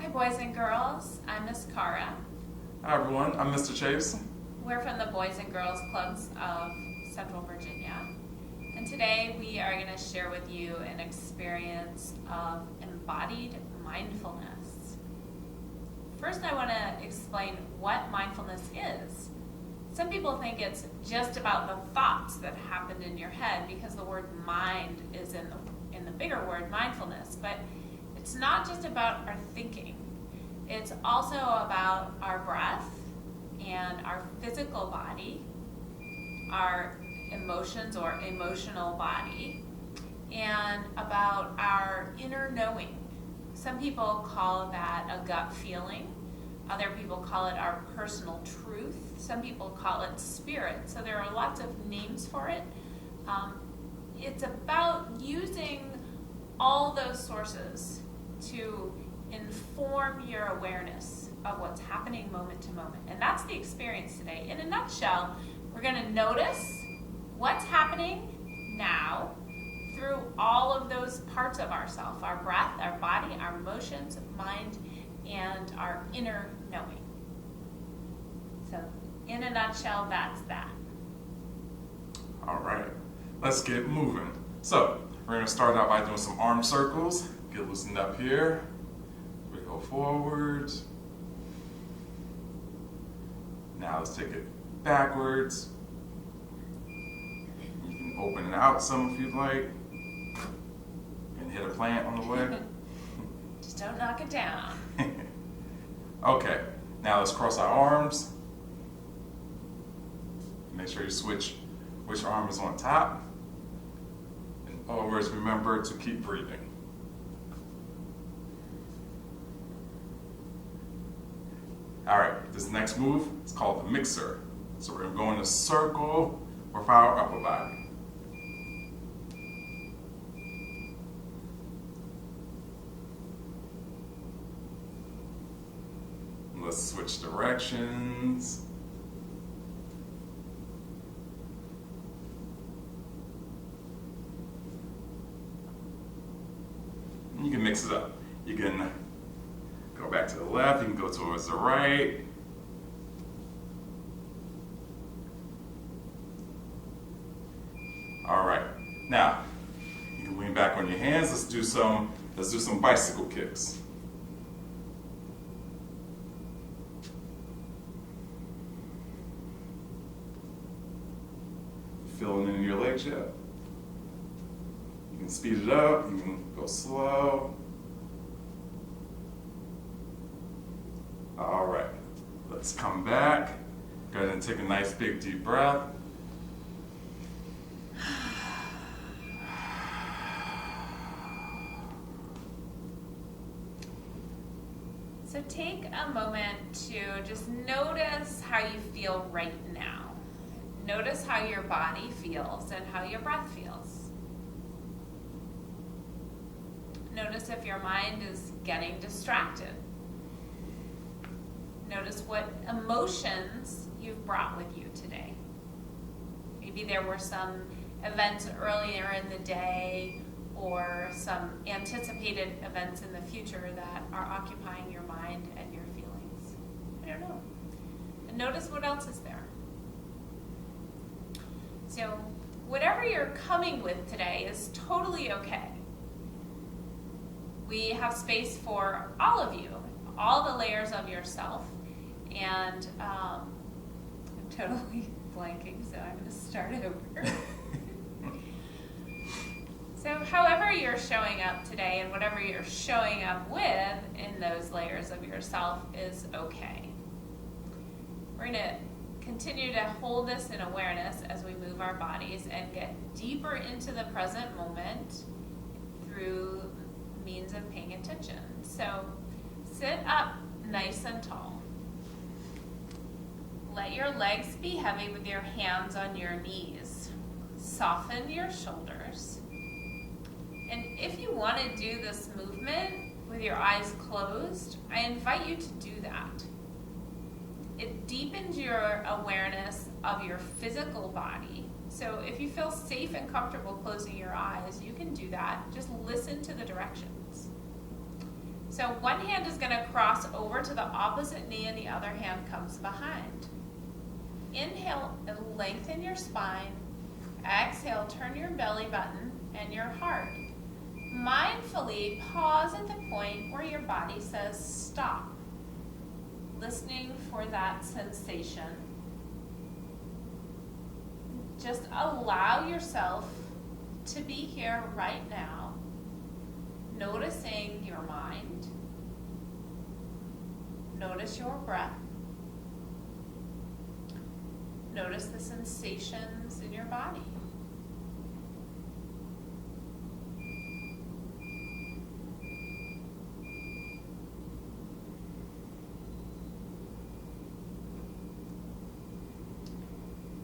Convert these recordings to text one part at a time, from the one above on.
Hi, boys and girls. I'm Miss Cara. Hi everyone, I'm Mr. Chase. We're from the Boys and Girls Clubs of Central Virginia. And today we are going to share with you an experience of embodied mindfulness. First, I want to explain what mindfulness is. Some people think it's just about the thoughts that happened in your head because the word mind is in the bigger word mindfulness, but it's not just about our thinking. It's also about our breath and our physical body, our emotions or emotional body, and about our inner knowing. Some people call that a gut feeling. Other people call it our personal truth. Some people call it spirit. So there are lots of names for it. It's about using all those sources to inform your awareness of what's happening moment to moment. And that's the experience today. In a nutshell, we're going to notice what's happening now through all of those parts of ourself, our breath, our body, our emotions, mind, and our inner knowing. So in a nutshell, that's that. All right, let's get moving. So we're going to start out by doing some arm circles. Get loosened up here. We go forwards. Now let's take it backwards. You can open it out some if you'd like. And hit a plant on the way. Just don't knock it down. Okay, now let's cross our arms. Make sure you switch which arm is on top. And always remember to keep breathing. All right, this next move is called the mixer. So we're going to go in a circle with our upper body. Let's switch directions. You can mix it up. You can go back to the left, you can go towards the right. All right, now you can lean back on your hands. Let's do some bicycle kicks. Feeling it in your legs yet? You can speed it up, you can go slow. All right, let's come back. Go ahead and take a nice big deep breath. So take a moment to just notice how you feel right now. Notice how your body feels and how your breath feels. Notice if your mind is getting distracted. Notice what emotions you've brought with you today. Maybe there were some events earlier in the day or some anticipated events in the future that are occupying your mind and your feelings. I don't know. And notice what else is there. So whatever you're coming with today is totally okay. We have space for all of you, all the layers of yourself, and I'm totally blanking, so I'm going to start over. So however you're showing up today and whatever you're showing up with in those layers of yourself is okay. We're going to continue to hold this in awareness as we move our bodies and get deeper into the present moment through means of paying attention. So sit up nice and tall. Let your legs be heavy with your hands on your knees. Soften your shoulders. And if you want to do this movement with your eyes closed, I invite you to do that. It deepens your awareness of your physical body. So if you feel safe and comfortable closing your eyes, you can do that. Just listen to the directions. So one hand is going to cross over to the opposite knee and the other hand comes behind. Inhale and lengthen your spine. Exhale, turn your belly button and your heart. Mindfully pause at the point where your body says stop. Listening for that sensation. Just allow yourself to be here right now, noticing your mind. Notice your breath. Notice the sensations in your body.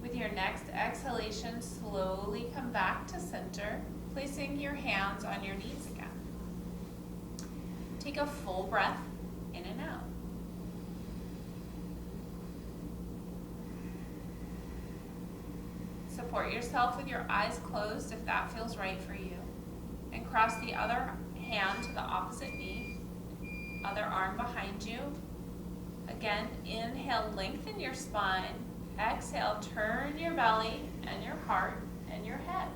With your next exhalation, slowly come back to center, placing your hands on your knees again. Take a full breath in and out. Support yourself with your eyes closed if that feels right for you. And cross the other hand to the opposite knee, other arm behind you. Again, inhale, lengthen your spine. Exhale, turn your belly and your heart and your head.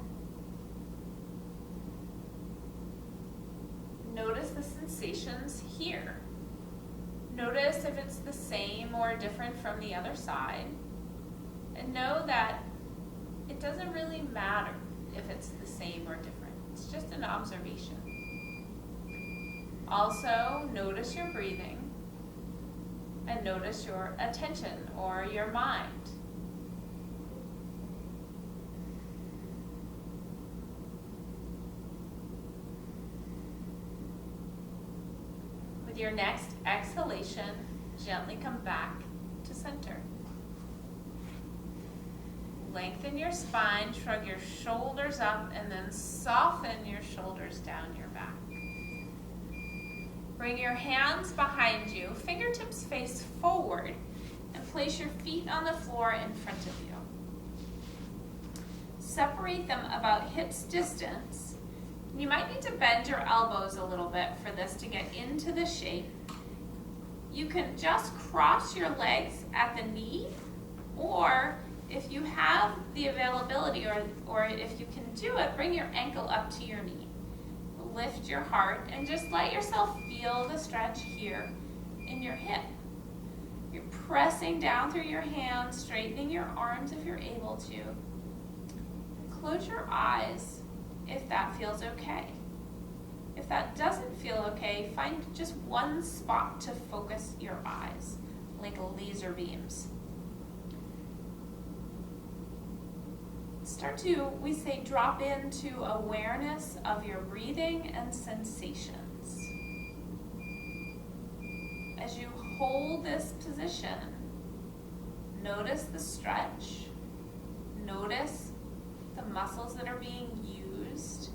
Notice the sensations here. Notice if it's the same or different from the other side. And know that it doesn't really matter if it's the same or different. It's just an observation. Also, notice your breathing and notice your attention or your mind. With your next exhalation, gently come back to center. Lengthen your spine, shrug your shoulders up, and then soften your shoulders down your back. Bring your hands behind you, fingertips face forward, and place your feet on the floor in front of you. Separate them about hips distance. You might need to bend your elbows a little bit for this to get into the shape. You can just cross your legs at the knee, or if you have the availability or if you can do it, bring your ankle up to your knee. Lift your heart and just let yourself feel the stretch here in your hip. You're pressing down through your hands, straightening your arms if you're able to. Close your eyes if that feels okay. If that doesn't feel okay, find just one spot to focus your eyes, like laser beams. Start to, we say, drop into awareness of your breathing and sensations. As you hold this position, notice the stretch, notice the muscles that are being used.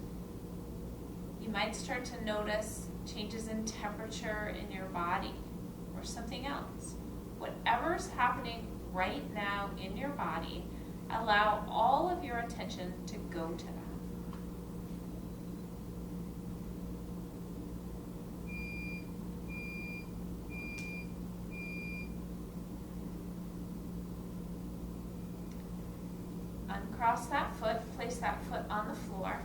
You might start to notice changes in temperature in your body or something else. Whatever's happening right now in your body, allow all of your attention to go to that. Uncross that foot, place that foot on the floor.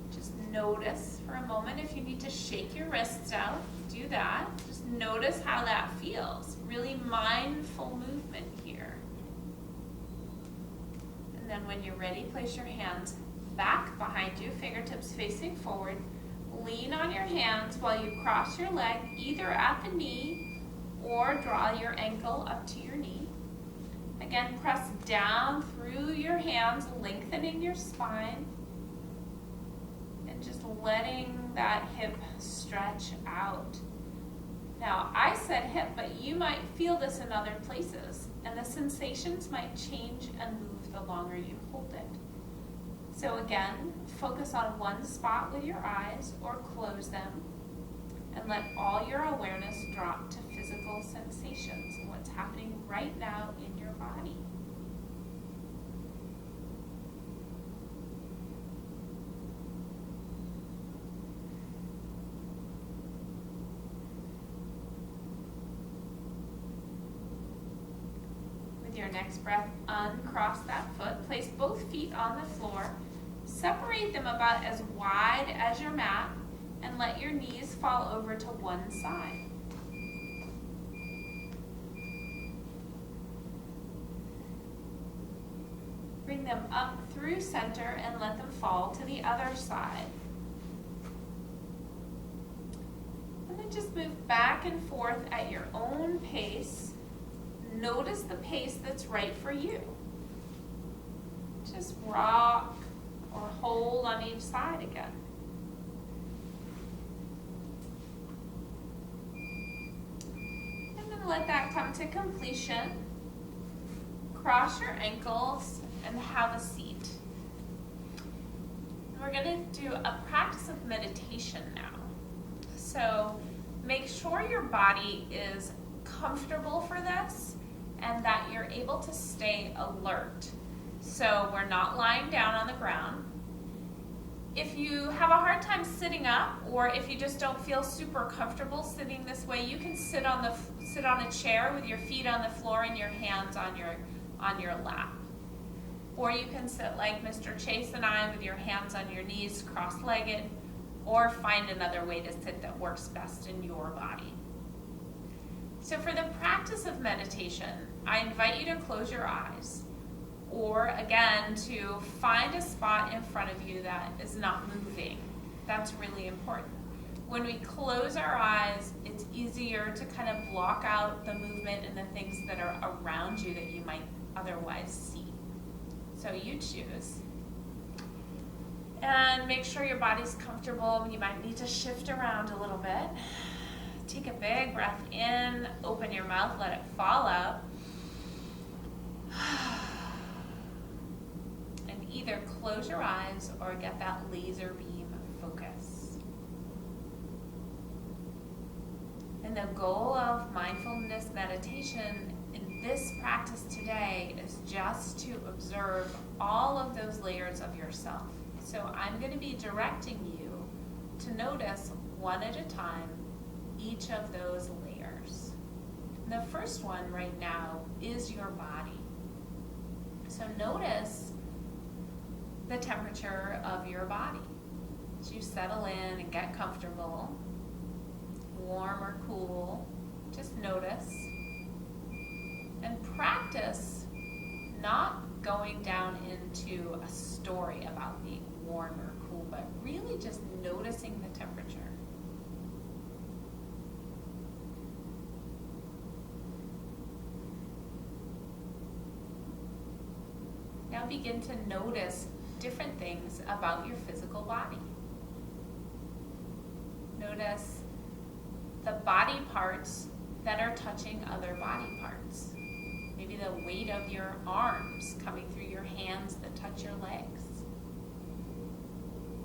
Just notice for a moment if you need to shake your wrists out, do that. Just notice how that feels. Really mindful movement here. And then when you're ready, place your hands back behind you, fingertips facing forward. Lean on your hands while you cross your leg either at the knee or draw your ankle up to your knee. Again, press down through your hands, lengthening your spine. And just letting that hip stretch out. Now, I said hip, but you might feel this in other places, and the sensations might change and move the longer you hold it. So again, focus on one spot with your eyes or close them, and let all your awareness drop to physical sensations and what's happening right now in your body. next breath, uncross that foot. Place both feet on the floor. Separate them about as wide as your mat and let your knees fall over to one side. Bring them up through center and let them fall to the other side. And then just move back and forth at your own pace. Notice the pace that's right for you. Just rock or hold on each side again. And then let that come to completion. Cross your ankles and have a seat. And we're going to do a practice of meditation now. So make sure your body is comfortable for this and that you're able to stay alert. So we're not lying down on the ground. If you have a hard time sitting up, or if you just don't feel super comfortable sitting this way, you can sit on a chair with your feet on the floor and your hands on your lap. Or you can sit like Mr. Chase and I with your hands on your knees, cross-legged, or find another way to sit that works best in your body. So for the practice of meditation, I invite you to close your eyes, or again, to find a spot in front of you that is not moving. That's really important. When we close our eyes, it's easier to kind of block out the movement and the things that are around you that you might otherwise see. So you choose. And make sure your body's comfortable. You might need to shift around a little bit. Take a big breath in, open your mouth, let it fall out. And either close your eyes or get that laser beam focus. And the goal of mindfulness meditation in this practice today is just to observe all of those layers of yourself. So I'm going to be directing you to notice one at a time each of those layers. The first one right now is your body. So notice the temperature of your body. As you settle in and get comfortable, warm or cool, just notice. And practice not going down into a story about being warm or cool, but really just noticing the temperature. Now begin to notice different things about your physical body. Notice the body parts that are touching other body parts. Maybe the weight of your arms coming through your hands that touch your legs.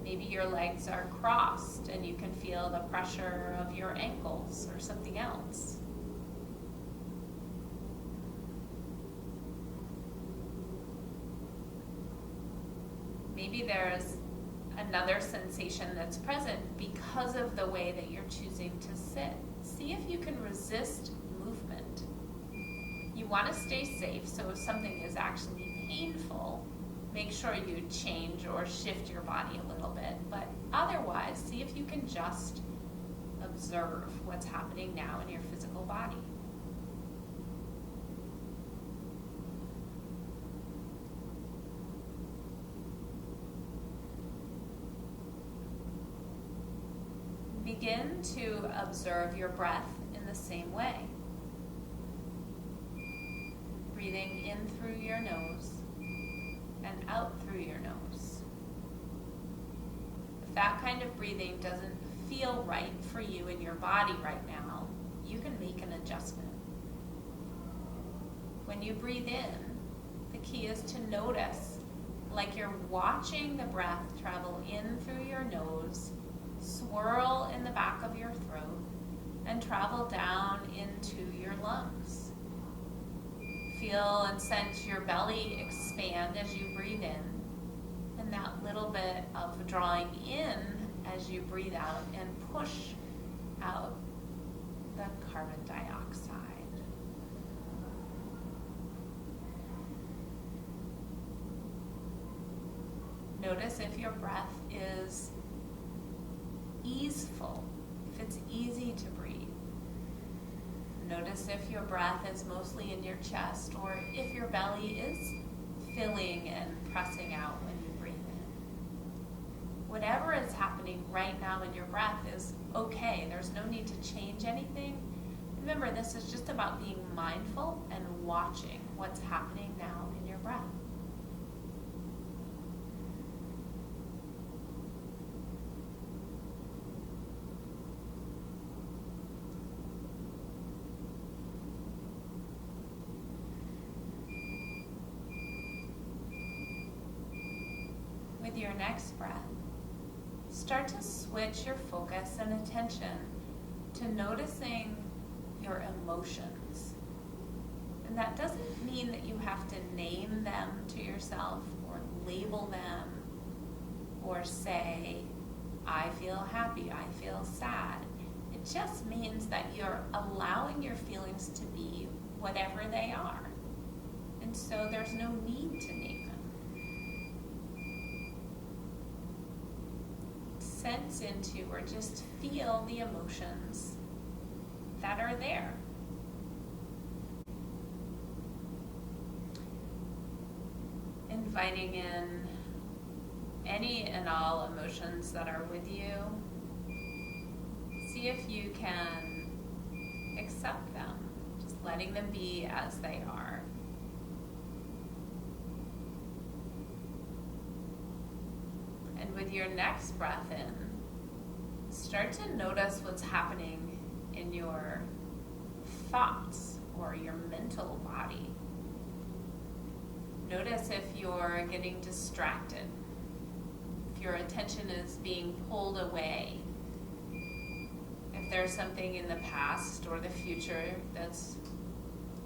Maybe your legs are crossed and you can feel the pressure of your ankles or something else. Maybe there's another sensation that's present because of the way that you're choosing to sit. See if you can resist movement. You want to stay safe, so if something is actually painful, make sure you change or shift your body a little bit. But otherwise, see if you can just observe what's happening now in your physical body. Begin to observe your breath in the same way. Breathing in through your nose and out through your nose. If that kind of breathing doesn't feel right for you in your body right now, you can make an adjustment. When you breathe in, the key is to notice, like you're watching the breath travel in through your nose, swirl in the back of your throat, and travel down into your lungs. Feel and sense your belly expand as you breathe in, and that little bit of drawing in as you breathe out and push out the carbon dioxide. Notice if your breath is easeful, if it's easy to breathe. Notice if your breath is mostly in your chest or if your belly is filling and pressing out when you breathe in. Whatever is happening right now in your breath is okay. There's no need to change anything. Remember, this is just about being mindful and watching what's happening now in your breath. With your next breath, start to switch your focus and attention to noticing your emotions. And that doesn't mean that you have to name them to yourself or label them or say, I feel happy, I feel sad. It just means that you're allowing your feelings to be whatever they are. And so there's no need to name them. Sense into or just feel the emotions that are there. Inviting in any and all emotions that are with you. See if you can accept them, just letting them be as they are. And with your next breath in, start to notice what's happening in your thoughts or your mental body. Notice if you're getting distracted, if your attention is being pulled away, if there's something in the past or the future that's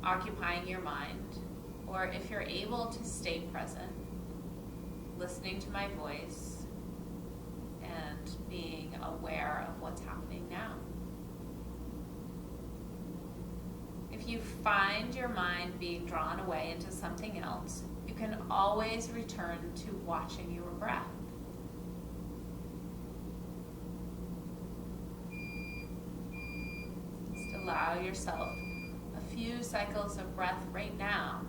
occupying your mind, or if you're able to stay present, listening to my voice and being aware of what's happening now. If you find your mind being drawn away into something else, you can always return to watching your breath. Just allow yourself a few cycles of breath right now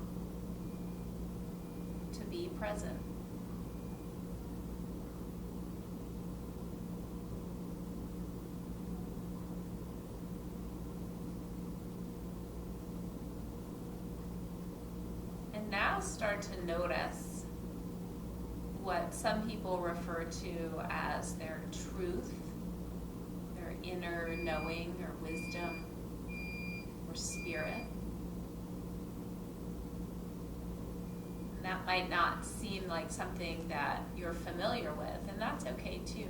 to be present. Now start to notice what some people refer to as their truth, their inner knowing or wisdom or spirit. And that might not seem like something that you're familiar with, and that's okay too.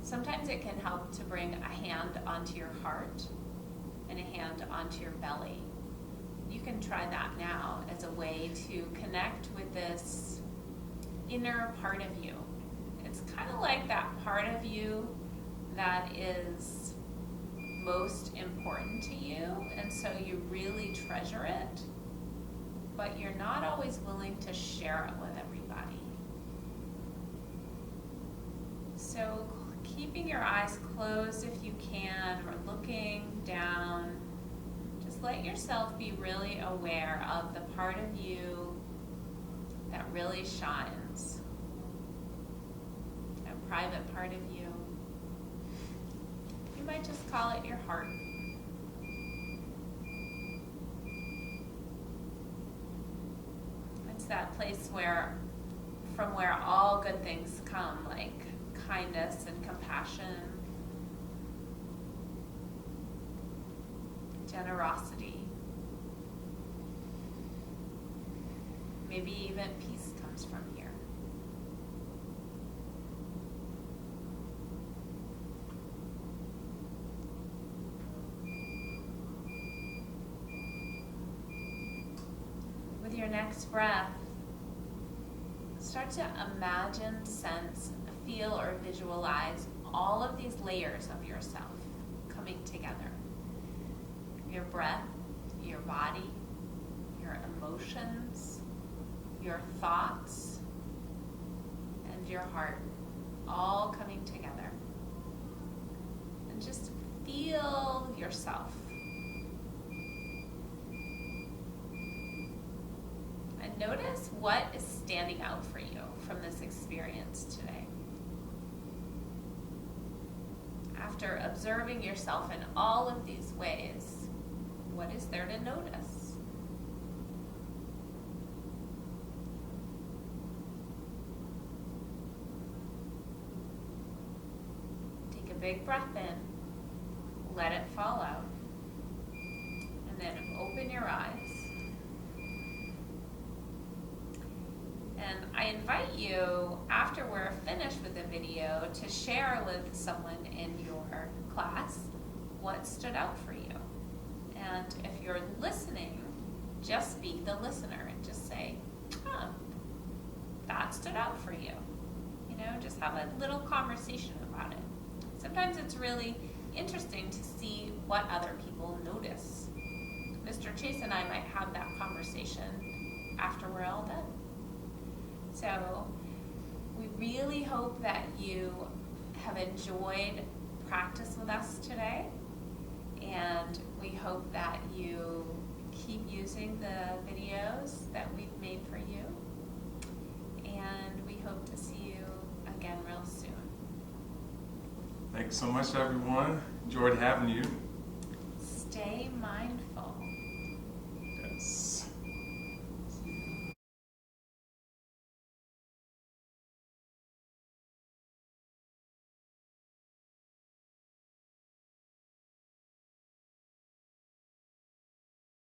Sometimes it can help to bring a hand onto your heart and a hand onto your belly. You can try that now as a way to connect with this inner part of you. It's kind of like that part of you that is most important to you, and so you really treasure it, but you're not always willing to share it with everybody. So keeping your eyes closed if you can, or looking down, let yourself be really aware of the part of you that really shines, that private part of you. You might just call it your heart. It's that place from where all good things come, like kindness and compassion, generosity, maybe even peace comes from here. With your next breath, start to imagine, sense, feel, or visualize all of these layers of yourself coming together. Your breath, your body, your emotions, your thoughts, and your heart all coming together. And just feel yourself. And notice what is standing out for you from this experience today. After observing yourself in all of these ways, what is there to notice? Take a big breath in, let it fall out, and then open your eyes. And I invite you, after we're finished with the video, to share with someone in your class what stood out for you. And if you're listening, just be the listener and just say, that stood out for you. You know, just have a little conversation about it. Sometimes it's really interesting to see what other people notice. Mr. Chase and I might have that conversation after we're all done. So we really hope that you have enjoyed practice with us today, and we hope that you keep using the videos that we've made for you, and we hope to see you again real soon. Thanks so much, everyone. Enjoyed having you. Stay mindful.